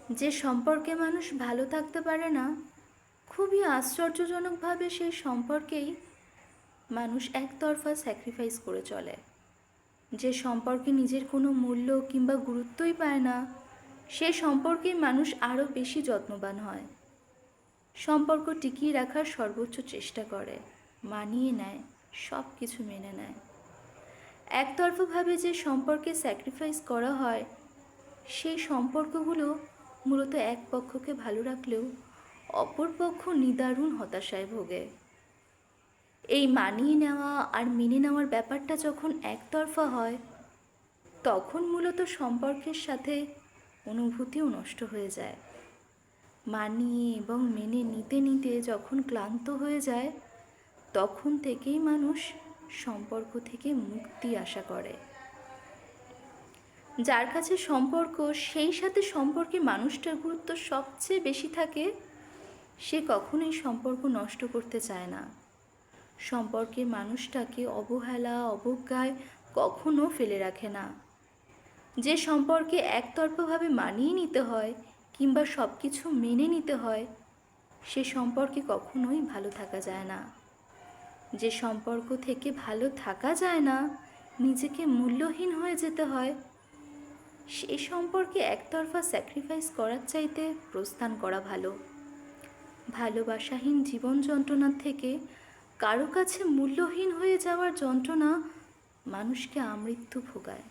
যে সম্পর্কে মানুষ ভালো থাকতে পারে না, খুবই আশ্চর্যজনকভাবে সেই সম্পর্কেই মানুষ একতরফা স্যাক্রিফাইস করে চলে। যে সম্পর্কে নিজের কোনো মূল্য কিংবা গুরুত্বই পায় না, সে সম্পর্কেই মানুষ আরও বেশি যত্নবান হয়, সম্পর্ক টিকিয়ে রাখার সর্বোচ্চ চেষ্টা করে, মানিয়ে নেয়, সব কিছু মেনে নেয়। একতরফাভাবে যে সম্পর্কে স্যাক্রিফাইস করা হয়, সেই সম্পর্কগুলো মূলত এক পক্ষকে ভালো রাখলেও অপর পক্ষ নিদারুণ হতাশায় ভোগে। এই মানিয়ে নেওয়া আর মেনে নেওয়ার ব্যাপারটা যখন একতরফা হয়, তখন মূলত সম্পর্কের সাথে অনুভূতিও নষ্ট হয়ে যায়। মানিয়ে এবং মেনে নিতে নিতে যখন ক্লান্ত হয়ে যায়, তখন থেকেই মানুষ সম্পর্ক থেকে মুক্তি আশা করে। যার কাছে সম্পর্ক, সেই সাথে সম্পর্কে মানুষটার গুরুত্ব সবচেয়ে বেশি থাকে, সে কখনোই সম্পর্ক নষ্ট করতে চায় না। সম্পর্কের মানুষটাকে অবহেলা অবজ্ঞায় কখনো ফেলে রাখে না। যে সম্পর্কে একতরফাভাবে মানিয়ে নিতে হয় কিংবা সব কিছু মেনে নিতে হয়, সে সম্পর্কে কখনোই ভালো থাকা যায় না। যে সম্পর্ক থেকে ভালো থাকা যায় না, নিজেকে মূল্যহীন হয়ে যেতে হয়, সে সম্পর্কে একতরফা স্যাক্রিফাইস করার চাইতে প্রস্থান করা ভালো। ভালোবাসাহীন জীবন যন্ত্রণার থেকে কারো কাছে মূল্যহীন হয়ে যাওয়ার যন্ত্রণা মানুষকে আমৃত্যু ভোগায়।